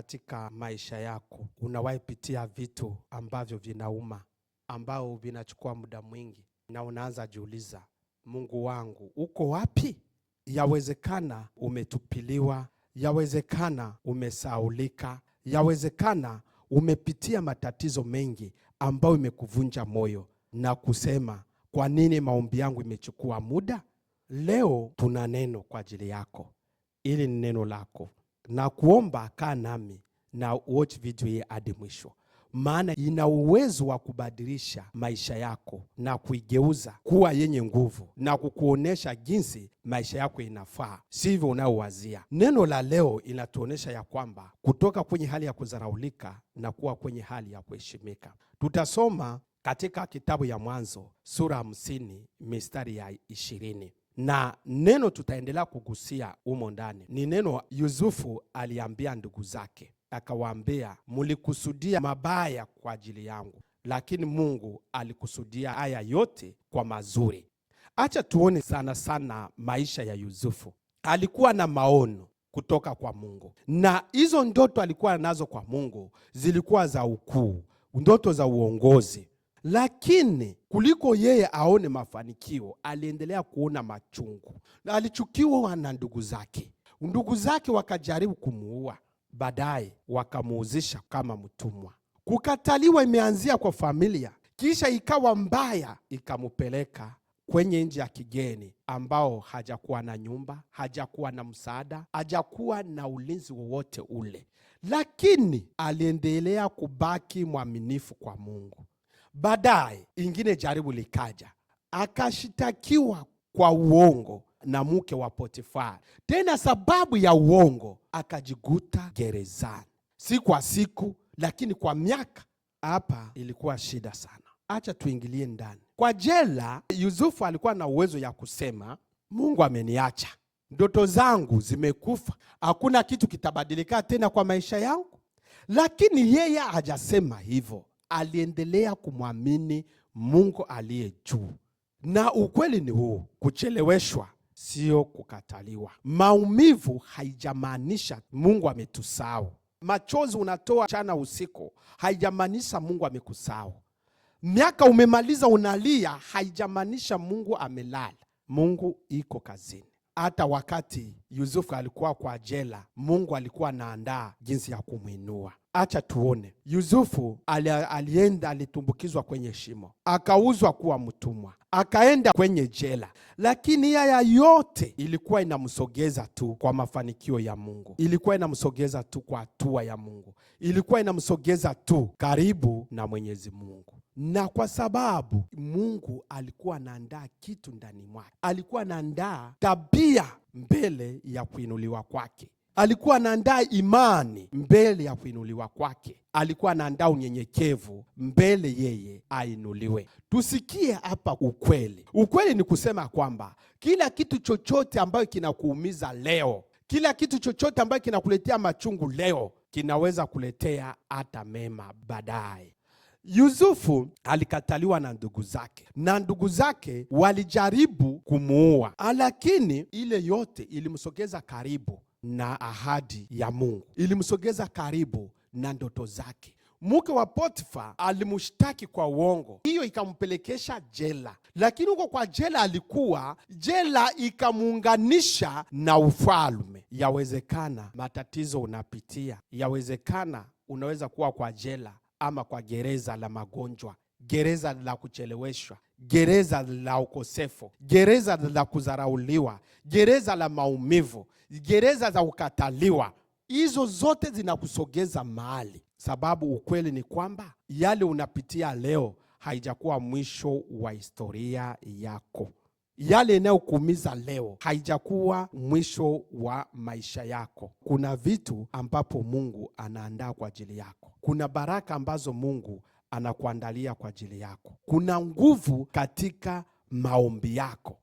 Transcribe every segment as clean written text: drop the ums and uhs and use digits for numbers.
katika maisha yako unawahi pitia vitu ambavyo vinauma, ambao vinachukua muda mwingi, na unaanza jiuliza, Mungu wangu uko wapi? Yawezekana umetupiliwa, yawezekana umesaulika, yawezekana umepitia matatizo mengi ambayo imekuvunja moyo na kusema, kwa nini maombi yangu imechukua muda? Leo tuna neno kwa ajili yako. Ili ni neno lako, na kuomba kaa nami na watch video hii hadi mwisho, maana ina uwezo wa kubadilisha maisha yako na kuigeuza kuwa yenye nguvu na kukuonesha jinsi maisha yako inafaa, sivyo unaowazia. Neno la leo inatuonesha ya kwamba kutoka kwenye hali ya kudharaulika na kuwa kwenye hali ya kuheshimika. Tutasoma katika kitabu ya Mwanzo sura 50 mistari ya 20. Na neno tutaendelea kugusia humo ndani ni neno Yusufu aliambia ndugu zake, akawaambia, mulikusudia mabaya kwa ajili yangu, lakini Mungu alikusudia haya yote kwa mazuri. Acha tuone sana sana maisha ya Yusufu. Alikuwa na maono kutoka kwa Mungu, na hizo ndoto alikuwa nazo kwa Mungu zilikuwa za ukuu, ndoto za uongozi. Lakini kuliko yeye aone mafanikio, aliendelea kuona machungu. Na alichukiwa na ndugu zake. Ndugu zake wakajaribu kumuua, baadaye wakamuuzisha kama mtumwa. Kukataliwa imeanzia kwa familia, kisha ikawa mbaya, ikamupeleka kwenye nchi ya kigeni ambao hajakuwa na nyumba, hajakuwa na msaada, hajakuwa na ulinzi wowote ule. Lakini aliendelea kubaki mwaminifu kwa Mungu. Baadaye ingine jaribu likaja, akashitakiwa kwa uongo na mke wa Potifari. Tena sababu ya uongo akajikuta gerezani, si kwa siku lakini kwa miaka. Hapa ilikuwa shida sana. Acha tuingilie ndani. Kwa jela, Yusufu alikuwa na uwezo ya kusema, Mungu ameniacha, ndoto zangu zimekufa, hakuna kitu kitabadilika tena kwa maisha yangu. Lakini yeye hajasema hivyo. Aliendelea kumwamini Mungu aliye juu. Na ukweli ni huu, kucheleweshwa sio kukataliwa. Maumivu haijamaanisha Mungu ametusahau. Machozi unatoa mchana usiku haijamaanisha Mungu amekusahau. Miaka umemaliza unalia haijamaanisha Mungu amelala. Mungu iko kazini. Hata wakati Yusufu alikuwa kwa jela, Mungu alikuwa anaandaa jinsi ya kumuinua. Acha tuone. Yusufu alienda, alitumbukizwa kwenye shimo, akauzwa kuwa mtumwa, akaenda kwenye jela. Lakini haya yote ilikuwa inamsogeza tu kwa mafanikio ya Mungu. Ilikuwa inamsogeza tu kwa hatua ya Mungu. Ilikuwa inamsogeza tu karibu na Mwenyezi Mungu. Na kwa sababu Mungu alikuwa anaandaa kitu ndani mwake. Alikuwa anaandaa tabia mbele ya kuinuliwa kwake. Alikuwa anaandaa imani mbele ya kuinuliwa kwake. Alikuwa anaandaa unyenyekevu mbele yeye ainuliwe. Tusikie hapa ukweli. Ukweli ni kusema kwamba kila kitu chochote ambayo kinakuumiza leo, kila kitu chochote ambayo kinakuletea machungu leo, kinaweza kuletea hata mema baadaye. Yusufu alikataliwa na ndugu zake, na ndugu zake walijaribu kumuua, lakini ile yote ilimsogeza karibu na ahadi ya Mungu, ilimsogeza karibu na ndoto zake. Mke wa Potifa alimshtaki kwa uongo, hiyo ikampelekesha jela. Lakini huko kwa jela alikuwa, jela ikamuunganisha na ufalme. Yawezekana matatizo unapitia, yawezekana unaweza kuwa kwa jela ama kwa gereza la magonjwa, gereza la kucheleweshwa, gereza la ukosefu, gereza la kudharauliwa, gereza la maumivu, gereza za kukataliwa. Hizo zote zinakusogeza mahali. Sababu ukweli ni kwamba yale unapitia leo haijakuwa mwisho wa historia yako. Yale yanayokuumiza leo haijakuwa mwisho wa maisha yako. Kuna vitu ambapo Mungu anaandaa kwa ajili yako. Kuna baraka ambazo Mungu anakuandalia kwa ajili yako. Kuna nguvu katika maombi yako.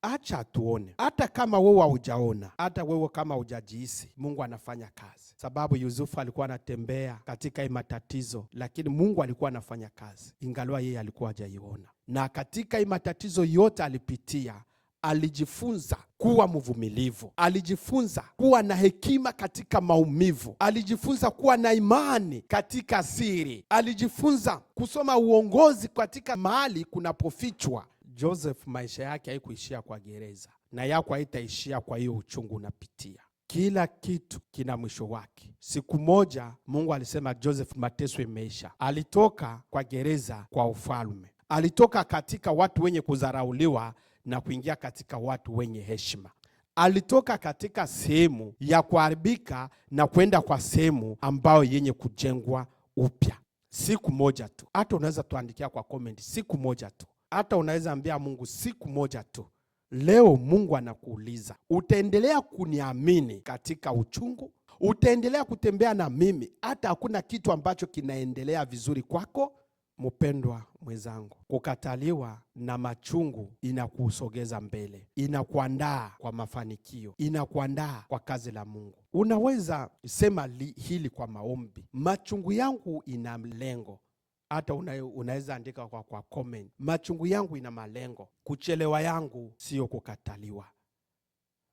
Acha tuone. Hata kama wewe hujaona, hata wewe kama hujajihisi, Mungu anafanya kazi. Sababu Yusufu alikuwa anatembea katika matatizo, lakini Mungu alikuwa anafanya kazi, ingawa yeye alikuwa hajaiona. Na katika matatizo yote alipitia, alijifunza kuwa mvumilivu, alijifunza kuwa na hekima katika maumivu, alijifunza kuwa na imani katika siri, alijifunza kusoma uongozi katika mahali kunapofichwa. Joseph maisha yake haikuishia kwa gereza, na yako haitaishia kwa hiyo uchungu unapitia. Kila kitu kina mwisho wake. Siku moja Mungu alisema Joseph, mateso imeisha. Alitoka kwa gereza kwa ufalme, alitoka katika watu wenye kudharauliwa na kuingia katika watu wenye heshima. Alitoka katika sehemu ya kuharibika na kwenda kwa sehemu ambayo yenye kujengwa upya. Siku moja tu. Hata unaweza tuandikia kwa comment, siku moja tu. Hata unaweza ambia Mungu, siku moja tu. Leo Mungu anakuuliza, utaendelea kuniamini katika uchungu? Utaendelea kutembea na mimi hata hakuna kitu ambacho kinaendelea vizuri kwako? Mpendwa mwenzangu, kukataliwa na machungu inakusogeza mbele, inakuandaa kwa mafanikio, inakuandaa kwa kazi la Mungu. Unaweza sema hili kwa maombi, machungu yangu ina lengo. Hata unaweza andika kwa comment, machungu yangu ina malengo. Kuchelewa yangu sio kukataliwa.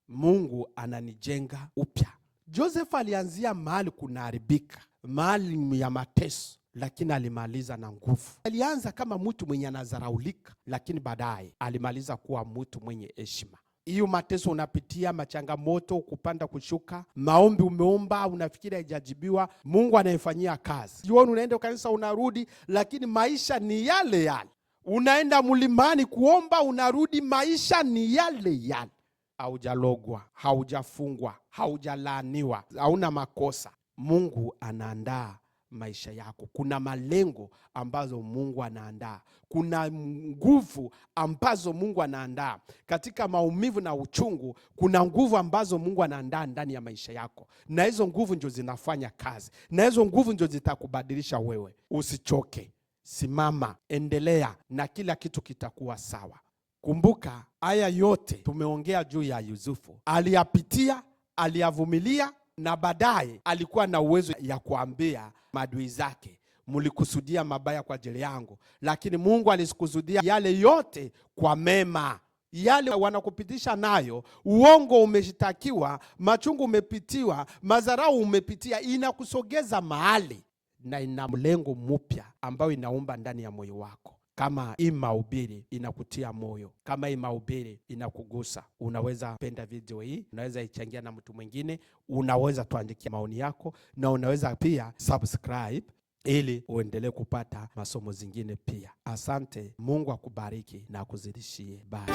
Mungu ananijenga upya. Joseph alianzia mahali kunaharibika, mahali ya mateso, lakini alimaliza na nguvu. Alianza kama mtu mwenye anadharaulika, lakini baadaye alimaliza kuwa mtu mwenye heshima. Hiyo mateso unapitia, machangamoto, kupanda kushuka, maombi umeomba unafikiri haijajibiwa, Mungu anayefanyia kazi. Jioni unaenda kanisa unarudi, lakini maisha ni yale yale. Unaenda mlimani kuomba unarudi, maisha ni yale yale. Haujalogwa, haujafungwa, haujalaaniwa, hauna makosa. Mungu anaandaa maisha yako. Kuna malengo ambazo Mungu anaandaa. Kuna nguvu ambazo Mungu anaandaa. Katika maumivu na uchungu, kuna nguvu ambazo Mungu anaandaa ndani ya maisha yako. Na hizo nguvu ndio zinafanya kazi. Na hizo nguvu ndio zitakubadilisha wewe. Usichoke. Simama, endelea na kila kitu kitakuwa sawa. Kumbuka, haya yote tumeongea juu ya Yusufu. Aliyapitia, aliyavumilia, na baadaye alikuwa na uwezo ya kuambia maadui zake, mlikusudia mabaya kwa ajili yangu, lakini Mungu alikusudia yale yote kwa mema. Yale wanakupitisha nayo, uongo umeshitakiwa, machungu umepitiwa, madharau umepitia, inakusogeza mahali na ina mlengo mpya ambao inaumba ndani ya moyo wako. Kama hii mahubiri inakutia moyo, kama hii mahubiri inakugusa, unaweza penda video hii, unaweza ichangia na mtu mwingine, unaweza tuandikia maoni yako, na unaweza pia subscribe ili uendelee kupata masomo zingine pia. Asante, Mungu akubariki na akuzidishie. Bye.